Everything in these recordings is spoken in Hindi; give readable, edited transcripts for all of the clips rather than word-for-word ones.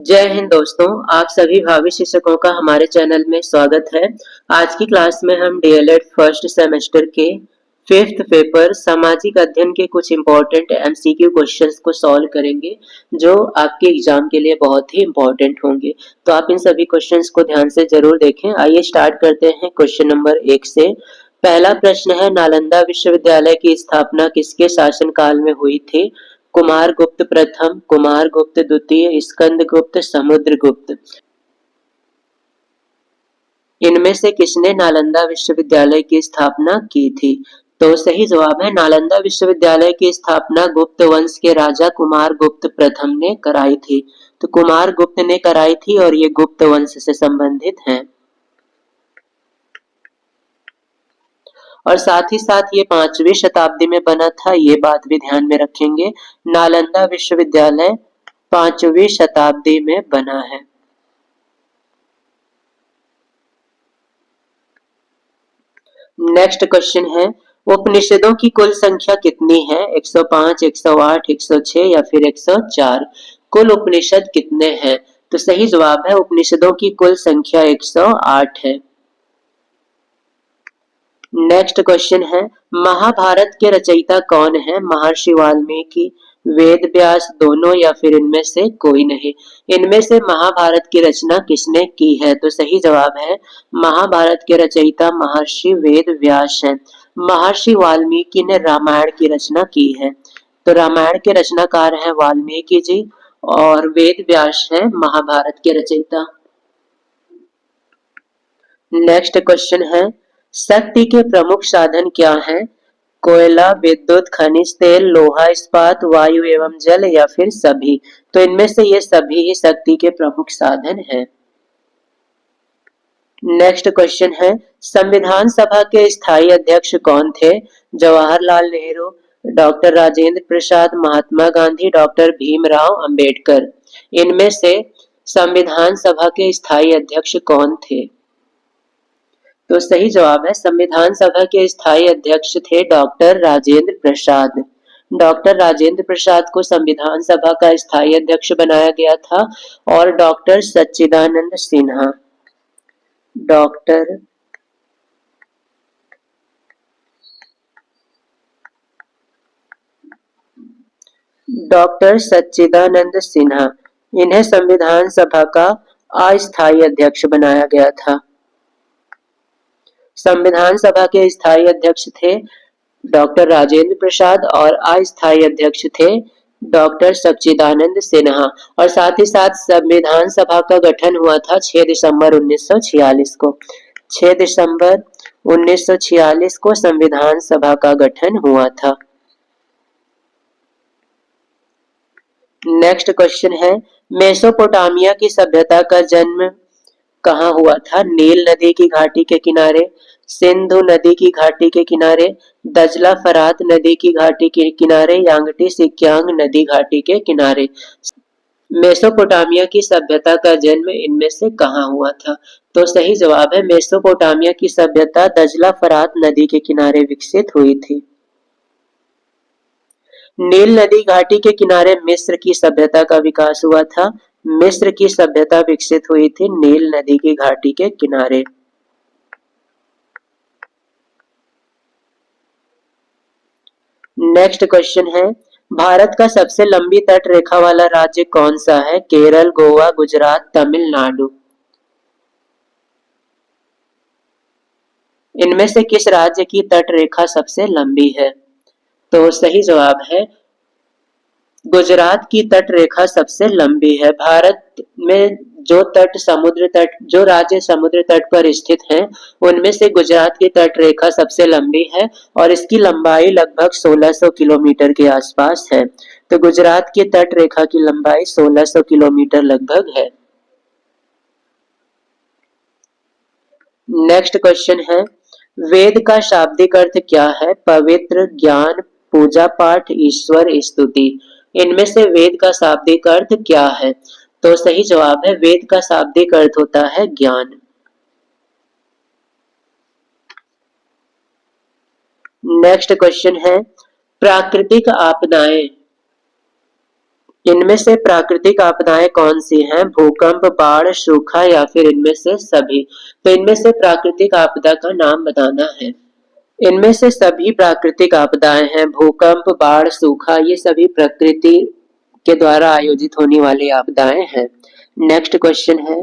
जय हिंद दोस्तों, आप सभी भावी शिक्षकों का हमारे चैनल में स्वागत है। आज की क्लास में हम डीएलएड फर्स्ट सेमेस्टर के 5th पेपर सामाजिक अध्ययन के कुछ इम्पोर्टेंट एमसीक्यू क्वेश्चंस को सॉल्व करेंगे जो आपके एग्जाम के लिए बहुत ही इम्पोर्टेंट होंगे। तो आप इन सभी क्वेश्चंस को ध्यान से जरूर देखें। आइए स्टार्ट करते हैं क्वेश्चन नंबर 1 से। पहला प्रश्न है, नालंदा विश्वविद्यालय की स्थापना किसके शासनकाल में हुई थी? कुमारगुप्त प्रथम, कुमारगुप्त द्वितीय, स्कंदगुप्त, समुद्रगुप्त। इनमें से किसने नालंदा विश्वविद्यालय की स्थापना की थी? तो सही जवाब है नालंदा विश्वविद्यालय की स्थापना गुप्त वंश के राजा कुमारगुप्त प्रथम ने कराई थी। तो कुमारगुप्त ने कराई थी और ये गुप्त वंश से संबंधित हैं। और साथ ही साथ ये 5वीं शताब्दी में बना था, ये बात भी ध्यान में रखेंगे। नालंदा विश्वविद्यालय 5वीं शताब्दी में बना है। नेक्स्ट क्वेश्चन है, उपनिषदों की कुल संख्या कितनी है? 105, 108, 106 या फिर 104? कुल उपनिषद कितने हैं? तो सही जवाब है उपनिषदों की कुल संख्या 108 है। नेक्स्ट क्वेश्चन है, महाभारत के रचयिता कौन है? महर्षि वाल्मीकि, वेद व्यास, दोनों या फिर इनमें से कोई नहीं? इनमें से महाभारत की रचना किसने की है? तो सही जवाब है महाभारत के रचयिता महर्षि वेद व्यास हैं। महर्षि वाल्मीकि ने रामायण की रचना की है। तो रामायण के रचनाकार हैं वाल्मीकि जी और वेद व्यास हैं महाभारत के रचयिता। नेक्स्ट क्वेश्चन है, शक्ति के प्रमुख साधन क्या हैं? कोयला, विद्युत, खनिज तेल, लोहा इस्पात, वायु एवं जल या फिर सभी? तो इनमें से ये सभी ही शक्ति के प्रमुख साधन हैं। नेक्स्ट क्वेश्चन है, संविधान सभा के स्थायी अध्यक्ष कौन थे? Jawaharlal Nehru, doctor Rajendra Prasad, Mahatma Gandhi, doctor Bhimrao Ambedkar. इनमें से संविधान सभा के स्थायी अध्यक्ष कौन थे? तो सही जवाब है संविधान सभा के स्थायी अध्यक्ष थे डॉक्टर राजेंद्र प्रसाद। डॉक्टर राजेंद्र प्रसाद को संविधान सभा का स्थायी अध्यक्ष बनाया गया था और डॉक्टर सच्चिदानंद सिन्हा डॉक्टर डॉक्टर सच्चिदानंद सिन्हा इन्हें संविधान सभा का अस्थायी अध्यक्ष बनाया गया था। संविधान सभा के स्थायी अध्यक्ष थे डॉक्टर राजेंद्र प्रसाद और अस्थायी अध्यक्ष थे डॉक्टर सच्चिदानंद सिन्हा। और साथ ही साथ संविधान सभा का गठन हुआ था 6 दिसंबर 1946 को। 6 दिसंबर 1946 को संविधान सभा का गठन हुआ था। नेक्स्ट क्वेश्चन है, मेसोपोटामिया की सभ्यता का जन्म कहाँ हुआ था? नील नदी की घाटी के किनारे, सिंधु नदी की घाटी के किनारे, दजला फरात नदी की घाटी के किनारे, यांगटी सिक्यांग नदी घाटी के किनारे। मेसोपोटामिया की सभ्यता का जन्म इनमें से कहाँ हुआ था? तो सही जवाब है मेसोपोटामिया की सभ्यता दजला फरात नदी के किनारे विकसित हुई थी। नील नदी घाटी के किनारे मिस्र की सभ्यता का विकास हुआ था। मिस्र की सभ्यता विकसित हुई थी नील नदी की घाटी के किनारे। नेक्स्ट क्वेश्चन है, भारत का सबसे लंबी तट रेखा वाला राज्य कौन सा है? केरल, गोवा, गुजरात, तमिलनाडु। इनमें से किस राज्य की तट रेखा सबसे लंबी है? तो सही जवाब है गुजरात की तट रेखा सबसे लंबी है। भारत में जो राज्य समुद्र तट पर स्थित हैं, उनमें से गुजरात की तट रेखा सबसे लंबी है और इसकी लंबाई लगभग 1600 किलोमीटर के आसपास है। तो गुजरात की तट रेखा की लंबाई 1600 किलोमीटर लगभग है। नेक्स्ट क्वेश्चन है, वेद का शाब्दिक अर्थ क्या है? पवित्र, ज्ञान, पूजा पाठ, ईश्वर, स्तुति। इनमें से वेद का शाब्दिक अर्थ क्या है? तो सही जवाब है वेद का शाब्दिक अर्थ होता है ज्ञान। नेक्स्ट क्वेश्चन है, प्राकृतिक आपदाएं इनमें से प्राकृतिक आपदाएं कौन सी हैं? भूकंप, बाढ़, सूखा या फिर इनमें से सभी? तो इनमें से प्राकृतिक आपदा का नाम बताना है। इनमें से सभी प्राकृतिक आपदाएं हैं। भूकंप, बाढ़, सूखा ये सभी प्रकृति के द्वारा आयोजित होने वाली आपदाएं हैं। नेक्स्ट क्वेश्चन है,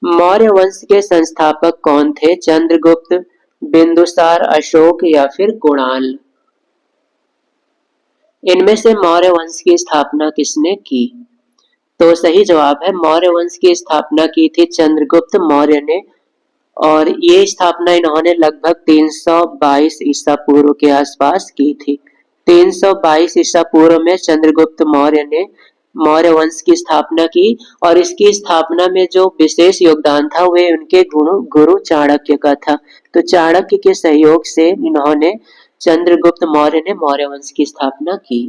मौर्य वंश के संस्थापक कौन थे? चंद्रगुप्त, बिंदुसार, अशोक या फिर कुणाल? इनमें से मौर्य वंश की स्थापना किसने की? तो सही जवाब है, मौर्य वंश की स्थापना की थी चंद्रगुप्त मौर्य ने, और ये स्थापना इन्होंने लगभग 322 ईसा पूर्व के आसपास की थी। 322 ईसा पूर्व में चंद्रगुप्त मौर्य ने मौर्य वंश की स्थापना की, और इसकी स्थापना में जो विशेष योगदान था वह उनके गुरु चाणक्य का था। तो चाणक्य के सहयोग से इन्होंने चंद्रगुप्त मौर्य ने मौर्य वंश की स्थापना की।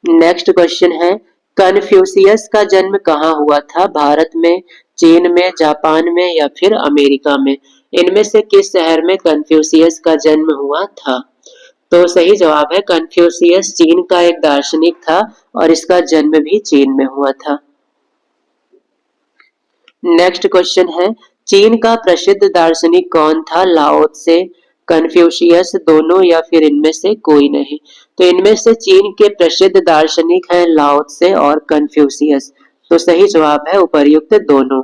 नेक्स्ट क्वेश्चन है, कन्फ्यूशियस का जन्म कहाँ हुआ था? भारत में, चीन में, जापान में या फिर अमेरिका में? इनमें से किस शहर में कन्फ्यूशियस का जन्म हुआ था? तो सही जवाब है, कन्फ्यूशियस चीन का एक दार्शनिक था और इसका जन्म भी चीन में हुआ था। नेक्स्ट क्वेश्चन है, चीन का प्रसिद्ध दार्शनिक कौन था? लाओ त्से, कन्फ्यूशियस, दोनों या फिर इनमें से कोई नहीं? तो इनमें से चीन के प्रसिद्ध दार्शनिक हैं लाओ त्से और कन्फ्यूशियस। तो सही जवाब है उपर्युक्त दोनों।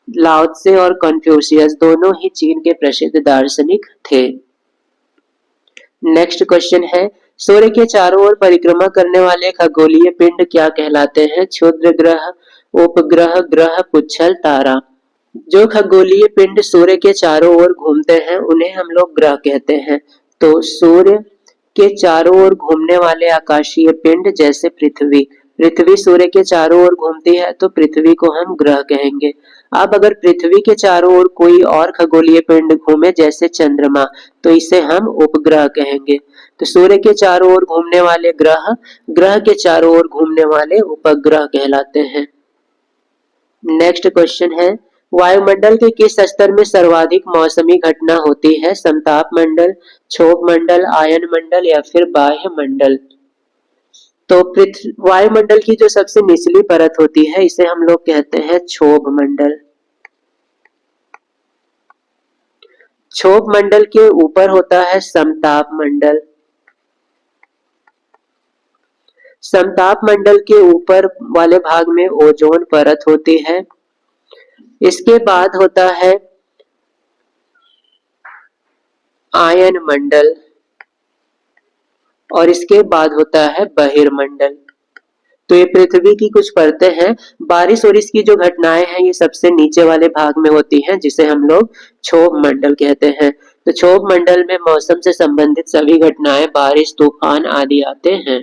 लाओ त्से और कन्फ्यूशियस दोनों ही चीन के प्रसिद्ध दार्शनिक थे। नेक्स्ट क्वेश्चन है, सूर्य के चारों ओर परिक्रमा करने वाले खगोलीय पिंड क्या कहलाते हैं? क्षुद्र ग्रह, उपग्रह, ग्रह, पुच्छल, तारा? जो खगोलीय पिंड सूर्य के चारों ओर घूमते हैं उन्हें हम लोग ग्रह कहते हैं। तो सूर्य के चारों ओर घूमने वाले आकाशीय पिंड जैसे पृथ्वी, पृथ्वी सूर्य के चारों ओर घूमती है तो पृथ्वी को हम ग्रह कहेंगे। अब अगर पृथ्वी के चारों ओर कोई और खगोलीय पिंड घूमे जैसे चंद्रमा, तो इसे हम उपग्रह कहेंगे। तो सूर्य के चारों ओर घूमने वाले ग्रह, ग्रह के चारों ओर घूमने वाले उपग्रह कहलाते हैं। नेक्स्ट क्वेश्चन है, वायुमंडल के किस स्तर में सर्वाधिक मौसमी घटना होती है? समताप मंडल, क्षोभ मंडल, आयन मंडल या फिर बाह्य मंडल? तो वायुमंडल की जो सबसे निचली परत होती है इसे हम लोग कहते हैं क्षोभ मंडल। क्षोभ मंडल के ऊपर होता है समताप मंडल। समताप मंडल के ऊपर वाले भाग में ओजोन परत होती है। इसके बाद होता है आयन मंडल और इसके बाद होता है बहिर्मंडल। तो ये पृथ्वी की कुछ परतें हैं। बारिश और इसकी जो घटनाएं हैं ये सबसे नीचे वाले भाग में होती हैं जिसे हम लोग क्षोभ मंडल कहते हैं। तो क्षोभ मंडल में मौसम से संबंधित सभी घटनाएं, बारिश, तूफान आदि आते हैं।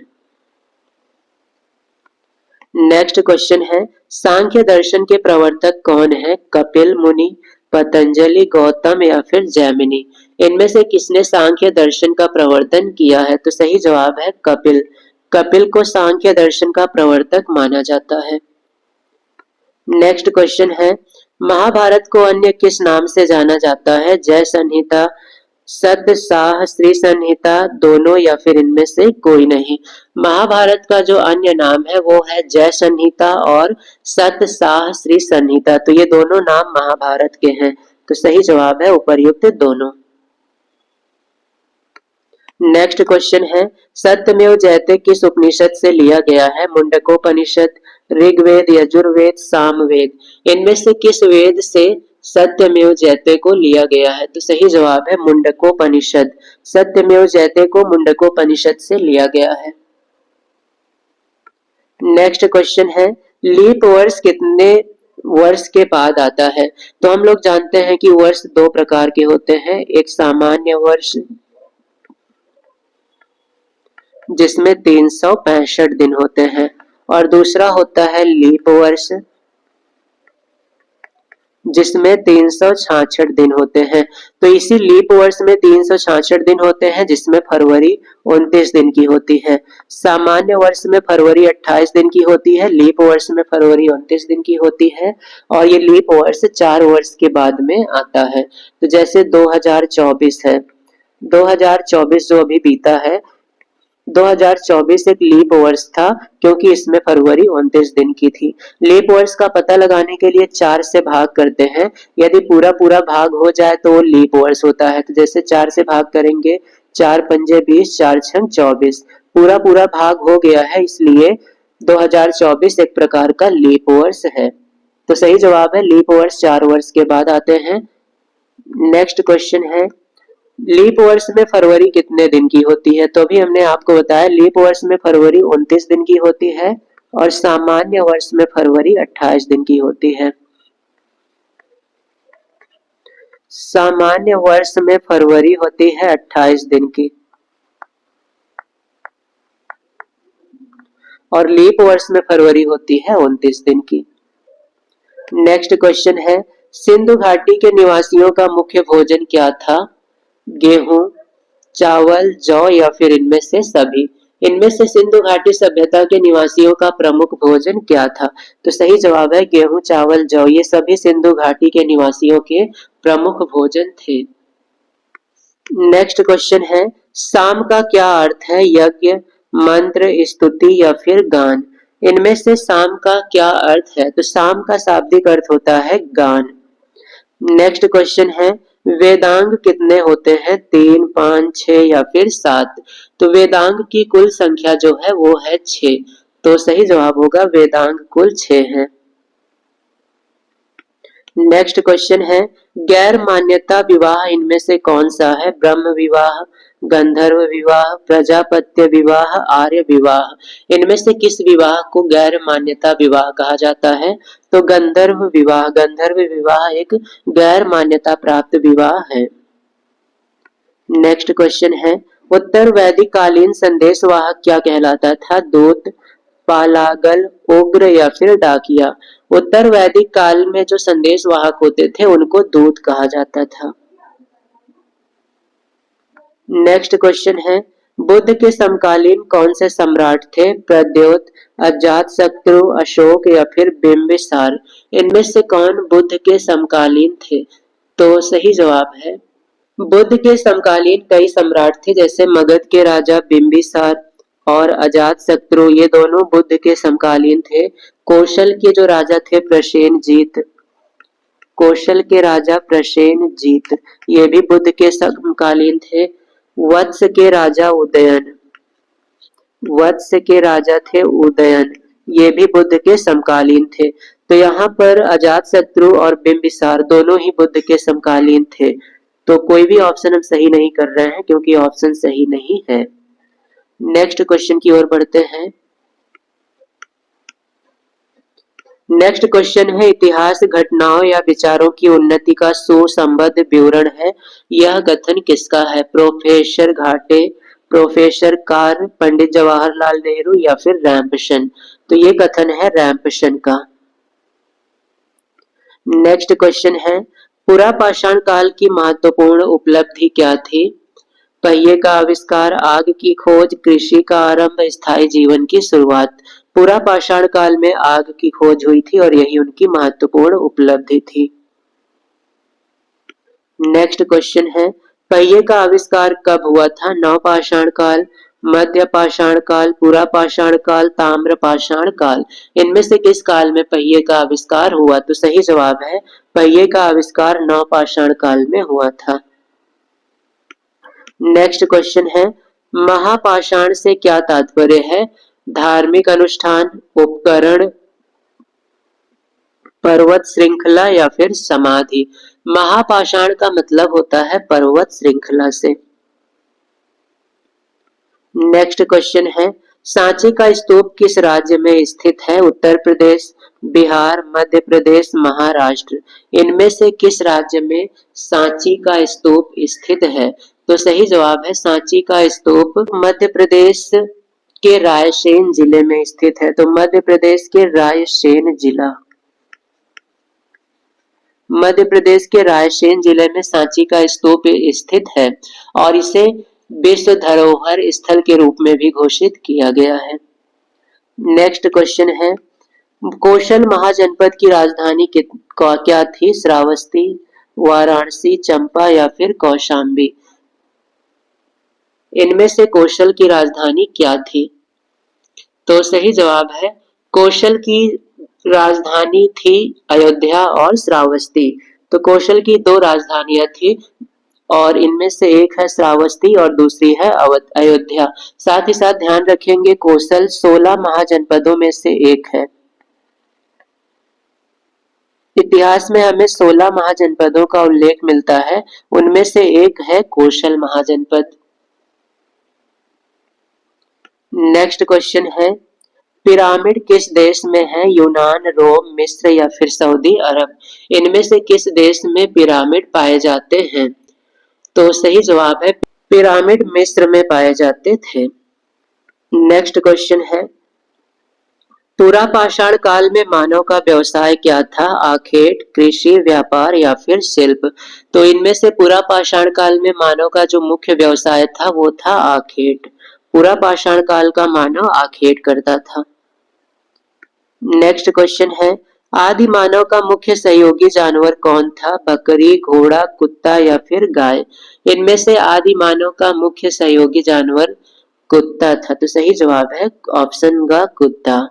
नेक्स्ट क्वेश्चन है, सांख्य दर्शन के प्रवर्तक कौन है? कपिल मुनि, पतंजलि, गौतम या फिर जैमिनी? इनमें से किसने सांख्य दर्शन का प्रवर्तन किया है? तो सही जवाब है कपिल। कपिल को सांख्य दर्शन का प्रवर्तक माना जाता है। नेक्स्ट क्वेश्चन है, महाभारत को अन्य किस नाम से जाना जाता है? जय संहिता, सत्य साह, श्री संहिता, दोनों या फिर इनमें से कोई नहीं? महाभारत का जो अन्य नाम है वो है जय संहिता और सत्य साह श्री संहिता। तो ये दोनों नाम महाभारत के हैं। तो सही जवाब है उपर्युक्त दोनों। नेक्स्ट क्वेश्चन है, सत्यमेव जयते किस उपनिषद से लिया गया है? मुंडकोपनिषद, ऋग्वेद, यजुर्वेद, सामवेद? इनमें से किस वेद से सत्यमेव जयते को लिया गया है? तो सही जवाब है मुंडकोपनिषद। सत्यमेव जयते को मुंडकोपनिषद से लिया गया है। नेक्स्ट क्वेश्चन है, लीप वर्ष कितने वर्ष के बाद आता है? तो हम लोग जानते हैं कि वर्ष दो प्रकार के होते हैं, एक सामान्य वर्ष जिसमें 365 दिन होते हैं और दूसरा होता है लीप वर्ष जिसमें 366 दिन होते हैं। तो इसी लीप वर्ष में 366 दिन होते हैं जिसमें फरवरी 29 दिन की होती है। सामान्य वर्ष में फरवरी 28 दिन की होती है, लीप वर्ष में फरवरी 29 दिन की होती है और ये लीप वर्ष 4 वर्ष के बाद में आता है। तो जैसे 2024 है, 2024 जो अभी बीता है 2024 एक लीप वर्ष था क्योंकि इसमें फरवरी 29 दिन की थी। लीप वर्ष का पता लगाने के लिए 4 से भाग करते हैं। यदि पूरा पूरा भाग हो जाए तो वो लीप वर्ष होता है। तो जैसे 4 से भाग करेंगे, 4 पंजे 20, 4 छंग 24। पूरा पूरा भाग हो गया है, इसलिए 2024 एक प्रकार का लीप वर्ष है। तो सही जवाब है लीप वर्ष 4 वर्ष के बाद आते हैं। नेक्स्ट क्वेश्चन है, लीप वर्ष में फरवरी कितने दिन की होती है? तो अभी हमने आपको बताया लीप वर्ष में फरवरी 29 दिन की होती है और सामान्य वर्ष में फरवरी 28 दिन की होती है। सामान्य वर्ष में फरवरी होती है 28 दिन की और लीप वर्ष में फरवरी होती है 29 दिन की। नेक्स्ट क्वेश्चन है, सिंधु घाटी के निवासियों का मुख्य भोजन क्या था? गेहूं, चावल, जौ या फिर इनमें से सभी? इनमें से सिंधु घाटी सभ्यता के निवासियों का प्रमुख भोजन क्या था? तो सही जवाब है गेहूं, चावल, जौ, ये सभी सिंधु घाटी के निवासियों के प्रमुख भोजन थे। नेक्स्ट क्वेश्चन है, साम का क्या अर्थ है? यज्ञ, मंत्र, स्तुति या फिर गान? इनमें से साम का क्या अर्थ है? तो साम का शाब्दिक अर्थ होता है गान। नेक्स्ट क्वेश्चन है, वेदांग कितने होते हैं? 3, 5, 6 या फिर 7? तो वेदांग की कुल संख्या जो है वो है 6। तो सही जवाब होगा वेदांग कुल 6 है। नेक्स्ट क्वेश्चन है, गैर मान्यता विवाह इनमें से कौन सा है? ब्रह्म विवाह, गंधर्व विवाह, प्रजापत्य विवाह, आर्य विवाह? इनमें से किस विवाह को गैर मान्यता विवाह कहा जाता है? तो गंधर्व विवाह। गंधर्व विवाह एक गैर मान्यता प्राप्त विवाह है। नेक्स्ट क्वेश्चन है, उत्तर वैदिक कालीन संदेशवाहक क्या कहलाता था? दूत, पालागल, उग्र या फिर डाकिया? उत्तर वैदिक काल में जो संदेशवाहक होते थे उनको दूत कहा जाता था। नेक्स्ट क्वेश्चन है, बुद्ध के समकालीन कौन से सम्राट थे? प्रद्योत, अजातशत्रु, अशोक या फिर बिंबिसार? इनमें से कौन बुद्ध के समकालीन थे? तो सही जवाब है बुद्ध के समकालीन कई सम्राट थे, जैसे मगध के राजा बिंबिसार और अजातशत्रु, ये दोनों बुद्ध के समकालीन थे। कौशल के जो राजा थे प्रसेनजीत, कौशल के राजा प्रसेनजीत, ये भी बुद्ध के समकालीन थे। वत्स के राजा उदयन, वत्स के राजा थे उदयन, ये भी बुद्ध के समकालीन थे। तो यहाँ पर अजातशत्रु और बिंबिसार दोनों ही बुद्ध के समकालीन थे। तो कोई भी ऑप्शन हम सही नहीं कर रहे हैं क्योंकि ऑप्शन सही नहीं है। नेक्स्ट क्वेश्चन की ओर बढ़ते हैं। नेक्स्ट क्वेश्चन है, इतिहास घटनाओं या विचारों की उन्नति का सुसंबद्ध विवरण है, यह कथन किसका है? प्रोफेसर घाटे, प्रोफेसर कार, पंडित जवाहरलाल नेहरू या फिर रैम्पशन? तो ये कथन है रैम्पशन का। नेक्स्ट क्वेश्चन है, पुरा पाषाण काल की महत्वपूर्ण उपलब्धि क्या थी? पहिए का आविष्कार, आग की खोज, कृषि का आरंभ, स्थायी जीवन की शुरुआत? पुरा पाषाण काल में आग की खोज हुई थी और यही उनकी महत्वपूर्ण उपलब्धि थी। नेक्स्ट क्वेश्चन है, पहिए का आविष्कार कब हुआ था? नवपाषाण काल, मध्य पाषाण काल, पुरा पाषाण काल, ताम्र पाषाण काल? इनमें से किस काल में पहिए का आविष्कार हुआ? तो सही जवाब है पहिए का आविष्कार नवपाषाण काल में हुआ था। नेक्स्ट क्वेश्चन है, महापाषाण से क्या तात्पर्य है? धार्मिक अनुष्ठान, उपकरण, पर्वत श्रृंखला या फिर समाधि? महापाषाण का मतलब होता है पर्वत श्रृंखला से। नेक्स्ट क्वेश्चन है, सांची का स्तूप किस राज्य में स्थित है? उत्तर प्रदेश, बिहार, मध्य प्रदेश, महाराष्ट्र? इनमें से किस राज्य में सांची का स्तूप स्थित है? तो सही जवाब है सांची का स्तूप मध्य प्रदेश के रायसेन जिले में स्थित है। तो मध्य प्रदेश के रायसेन जिला, मध्य प्रदेश के रायसेन जिले में सांची का स्तूप स्थित है और इसे विश्व धरोहर स्थल के रूप में भी घोषित किया गया है। नेक्स्ट क्वेश्चन है, कौशल महाजनपद की राजधानी क्या थी? श्रावस्ती, वाराणसी, चंपा या फिर कौशाम्बी? इनमें से कौशल की राजधानी क्या थी? तो सही जवाब है कौशल की राजधानी थी अयोध्या और श्रावस्ती। तो कौशल की दो राजधानियां थी और इनमें से एक है श्रावस्ती और दूसरी है अयोध्या। साथ ही साथ ध्यान रखेंगे कौशल 16 महाजनपदों में से एक है। इतिहास में हमें 16 महाजनपदों का उल्लेख मिलता है, उनमें से एक है कौशल महाजनपद। नेक्स्ट क्वेश्चन है पिरामिड किस देश में है? यूनान, रोम, मिस्र या फिर सऊदी अरब? इनमें से किस देश में पिरामिड पाए जाते हैं? तो सही जवाब है पिरामिड मिस्र में पाए जाते थे। नेक्स्ट क्वेश्चन है पुरा पाषाण काल में मानव का व्यवसाय क्या था? आखेट, कृषि, व्यापार या फिर शिल्प? तो इनमें से पुरा पाषाण काल में मानव का जो मुख्य व्यवसाय था वो था आखेट। पुरा पाषाण काल का मानव आखेट करता था। नेक्स्ट क्वेश्चन है आदि मानव का मुख्य सहयोगी जानवर कौन था? बकरी, घोड़ा, कुत्ता या फिर गाय? इनमें से आदि मानव का मुख्य सहयोगी जानवर कुत्ता था। तो सही जवाब है ऑप्शन ग कुत्ता।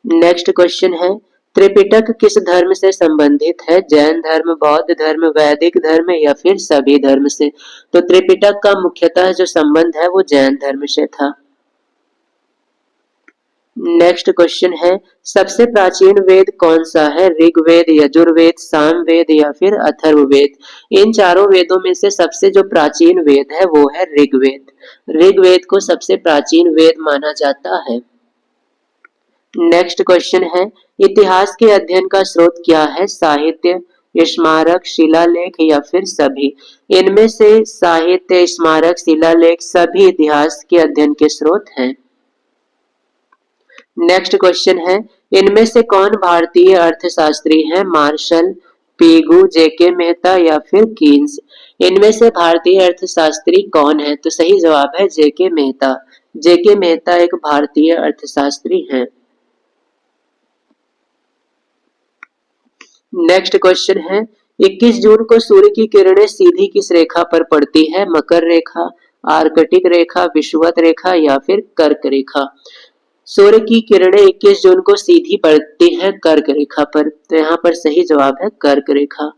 नेक्स्ट क्वेश्चन है त्रिपिटक किस धर्म से संबंधित है? जैन धर्म, बौद्ध धर्म, वैदिक धर्म या फिर सभी धर्म से? तो त्रिपिटक का मुख्यतः जो संबंध है वो जैन धर्म से था। नेक्स्ट क्वेश्चन है सबसे प्राचीन वेद कौन सा है? ऋग्वेद, यजुर्वेद, सामवेद या फिर अथर्ववेद? इन चारों वेदों में से सबसे जो प्राचीन वेद है वो है ऋग्वेद। ऋग्वेद को सबसे प्राचीन वेद माना जाता है। नेक्स्ट क्वेश्चन है इतिहास के अध्ययन का स्रोत क्या है? साहित्य, स्मारक, शिलालेख या फिर सभी? इनमें से साहित्य, स्मारक, शिलालेख सभी इतिहास के अध्ययन के स्रोत हैं। नेक्स्ट क्वेश्चन है इनमें से कौन भारतीय अर्थशास्त्री है? मार्शल, पीगू, जेके मेहता या फिर कीन्स? इनमें से भारतीय अर्थशास्त्री कौन है? तो सही जवाब है जेके मेहता। जेके मेहता एक भारतीय अर्थशास्त्री हैं। नेक्स्ट क्वेश्चन है 21 जून को सूर्य की किरणें सीधी किस रेखा पर पड़ती है? मकर रेखा, आर्कटिक रेखा, विषुवत रेखा या फिर कर्क रेखा? सूर्य की किरणें 21 जून को सीधी पड़ती है कर्क रेखा पर। तो यहाँ पर सही जवाब है कर्क रेखा।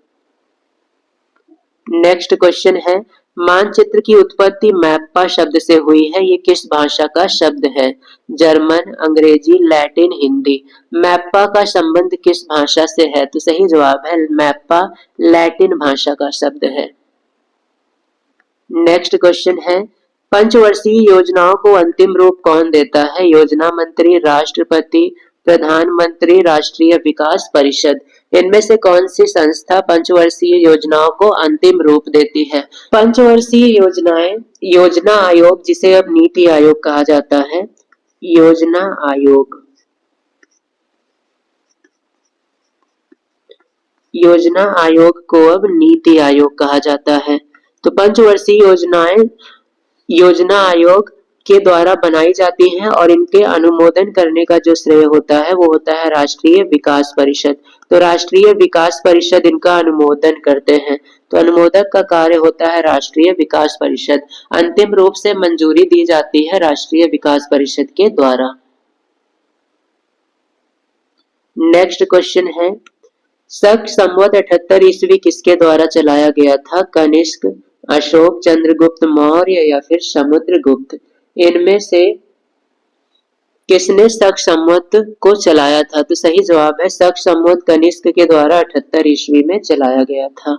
नेक्स्ट क्वेश्चन है मानचित्र की उत्पत्ति मैप्पा शब्द से हुई है, ये किस भाषा का शब्द है? जर्मन, अंग्रेजी, लैटिन, हिंदी? मैप्पा का संबंध किस भाषा से है? तो सही जवाब है मैप्पा लैटिन भाषा का शब्द है। नेक्स्ट क्वेश्चन है पंचवर्षीय योजनाओं को अंतिम रूप कौन देता है? योजना मंत्री, राष्ट्रपति, प्रधानमंत्री, राष्ट्रीय विकास परिषद? इनमें से कौन सी संस्था पंचवर्षीय योजनाओं को अंतिम रूप देती है? पंचवर्षीय योजनाएं योजना आयोग, जिसे अब नीति आयोग कहा जाता है, योजना आयोग। योजना आयोग को अब नीति आयोग कहा जाता है। तो पंचवर्षीय योजनाएं योजना आयोग के द्वारा बनाई जाती हैं और इनके अनुमोदन करने का जो श्रेय होता है वो होता है राष्ट्रीय विकास परिषद। तो राष्ट्रीय विकास परिषद इनका अनुमोदन करते हैं। तो अनुमोदक का कार्य होता है राष्ट्रीय विकास परिषद। अंतिम रूप से मंजूरी दी जाती है राष्ट्रीय विकास परिषद के द्वारा। नेक्स्ट क्वेश्चन है शक संवत 78 ईस्वी किसके द्वारा चलाया गया था? कनिष्क, अशोक, चंद्रगुप्त मौर्य या फिर समुद्रगुप्त? इनमें से किसने शक संवत को चलाया था? तो सही जवाब है शक संवत कनिष्क के द्वारा 78 ईस्वी में चलाया गया था।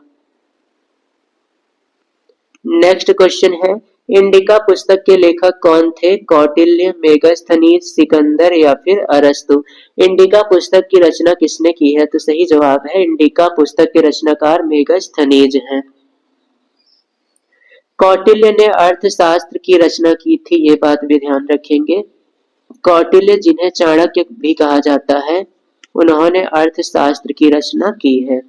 नेक्स्ट क्वेश्चन है इंडिका पुस्तक के लेखक कौन थे? कौटिल्य, मेगस्थनीज, सिकंदर या फिर अरस्तु? इंडिका पुस्तक की रचना किसने की है? तो सही जवाब है इंडिका पुस्तक के रचनाकार मेगस्थनीज हैं। कौटिल्य ने अर्थशास्त्र की रचना की थी, ये बात भी ध्यान रखेंगे। कौटिल्य, जिन्हें चाणक्य भी कहा जाता है, उन्होंने अर्थशास्त्र की रचना की है।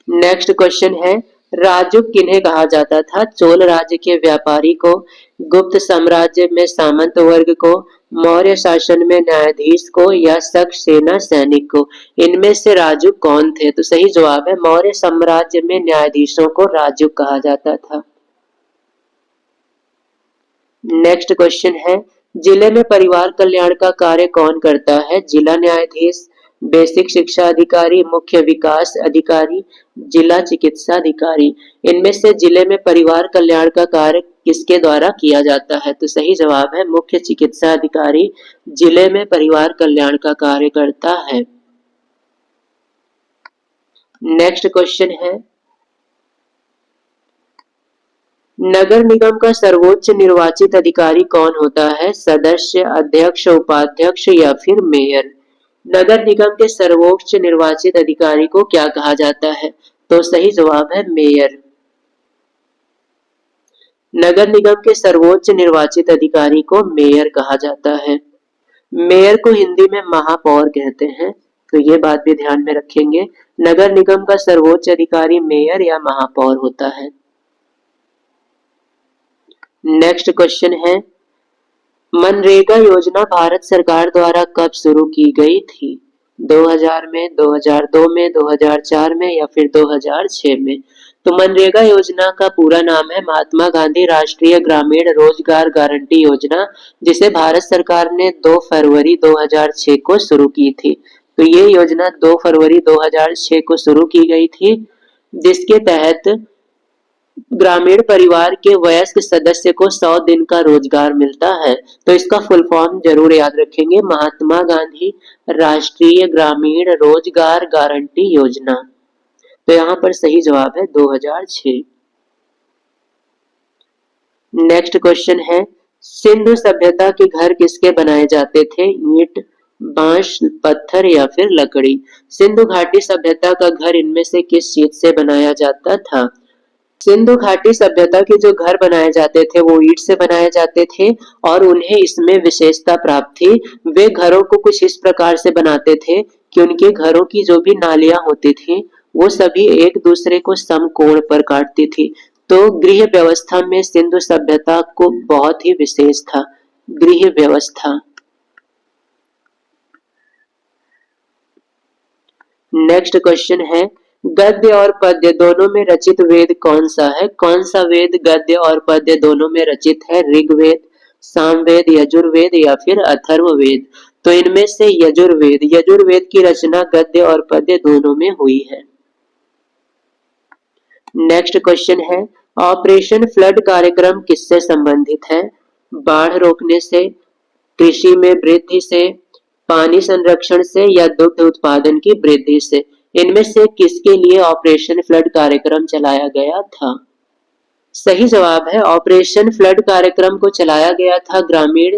नेक्स्ट क्वेश्चन है राजुक किन्हें कहा जाता था? चोल राज्य के व्यापारी को, गुप्त साम्राज्य में सामंत वर्ग को, मौर्य शासन में न्यायाधीश को या शक सेना सैनिक को? इनमें से राजुक कौन थे? तो सही जवाब है मौर्य साम्राज्य में न्यायाधीशों को राजुक कहा जाता था। नेक्स्ट क्वेश्चन है, जिले में परिवार कल्याण का कार्य कौन करता है? जिला न्यायाधीश, बेसिक शिक्षा अधिकारी, मुख्य विकास अधिकारी, जिला चिकित्सा अधिकारी। इनमें से जिले में परिवार कल्याण का कार्य किसके द्वारा किया जाता है? तो सही जवाब है मुख्य चिकित्सा अधिकारी जिले में परिवार कल्याण का कार्य करता है। नेक्स्ट क्वेश्चन है, नगर निगम का सर्वोच्च निर्वाचित अधिकारी कौन होता है? सदस्य, अध्यक्ष, उपाध्यक्ष या फिर मेयर? नगर निगम के सर्वोच्च निर्वाचित अधिकारी को क्या कहा जाता है? तो सही जवाब है मेयर। नगर निगम के सर्वोच्च निर्वाचित अधिकारी को मेयर कहा जाता है। मेयर को हिंदी में महापौर कहते हैं, तो ये बात भी ध्यान में रखेंगे। नगर निगम का सर्वोच्च अधिकारी मेयर या महापौर होता है। नेक्स्ट क्वेश्चन है, मनरेगा योजना भारत सरकार द्वारा कब शुरू की गई थी? 2000 में, 2002 में, 2004 में या फिर 2006 में? तो मनरेगा योजना का पूरा नाम है महात्मा गांधी राष्ट्रीय ग्रामीण रोजगार गारंटी योजना, जिसे भारत सरकार ने 2 फरवरी 2006 को शुरू की थी। तो ये योजना 2 फरवरी 2006 को शुरू की गई थी, जिसके तहत ग्रामीण परिवार के वयस्क सदस्य को 100 दिन का रोजगार मिलता है। तो इसका फुल फॉर्म जरूर याद रखेंगे, महात्मा गांधी राष्ट्रीय ग्रामीण रोजगार गारंटी योजना। तो यहाँ पर सही जवाब है 2006। नेक्स्ट क्वेश्चन है, सिंधु सभ्यता के घर किसके बनाए जाते थे? ईंट, बांस, पत्थर या फिर लकड़ी? सिंधु घाटी सभ्यता का घर इनमें से किस चीज से बनाया जाता था? सिंधु घाटी सभ्यता के जो घर बनाए जाते थे वो ईंट से बनाए जाते थे और उन्हें इसमें विशेषता प्राप्त थी। वे घरों को कुछ इस प्रकार से बनाते थे कि उनके घरों की जो भी नालियां होती थी वो सभी एक दूसरे को समकोण पर काटती थी। तो गृह व्यवस्था में सिंधु सभ्यता को बहुत ही विशेष था, गृह व्यवस्था। नेक्स्ट क्वेश्चन है, गद्य और पद्य दोनों में रचित वेद कौन सा है? कौन सा वेद गद्य और पद्य दोनों में रचित है? ऋग्वेद, सामवेद, यजुर्वेद या फिर अथर्ववेद? तो इनमें से यजुर्वेद, यजुर्वेद की रचना गद्य और पद्य दोनों में हुई है। नेक्स्ट क्वेश्चन है, ऑपरेशन फ्लड कार्यक्रम किससे संबंधित है? बाढ़ रोकने से, कृषि में वृद्धि से, पानी संरक्षण से या दुग्ध उत्पादन की वृद्धि से? इनमें से किसके लिए ऑपरेशन फ्लड कार्यक्रम चलाया गया था? सही जवाब है ऑपरेशन फ्लड कार्यक्रम को चलाया गया था ग्रामीण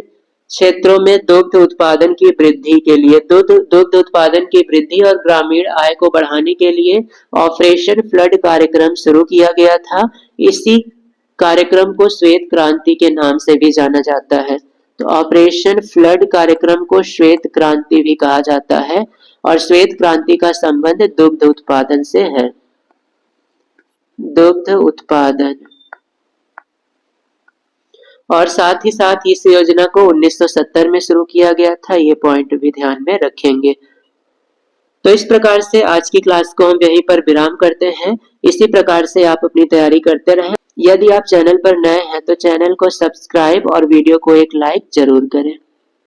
क्षेत्रों में दुग्ध उत्पादन की वृद्धि के लिए। दुग्ध उत्पादन की वृद्धि और ग्रामीण आय को बढ़ाने के लिए ऑपरेशन फ्लड कार्यक्रम शुरू किया गया था। इसी कार्यक्रम को श्वेत क्रांति के नाम से भी जाना जाता है। तो ऑपरेशन फ्लड कार्यक्रम को श्वेत क्रांति भी कहा जाता है और श्वेत क्रांति का संबंध दुग्ध उत्पादन से है। दुग्ध उत्पादन, और साथ ही साथ इस योजना को 1970 में शुरू किया गया था, ये पॉइंट भी ध्यान में रखेंगे। तो इस प्रकार से आज की क्लास को हम यहीं पर विराम करते हैं। इसी प्रकार से आप अपनी तैयारी करते रहें। यदि आप चैनल पर नए हैं तो चैनल को सब्सक्राइब और वीडियो को एक लाइक जरूर करें।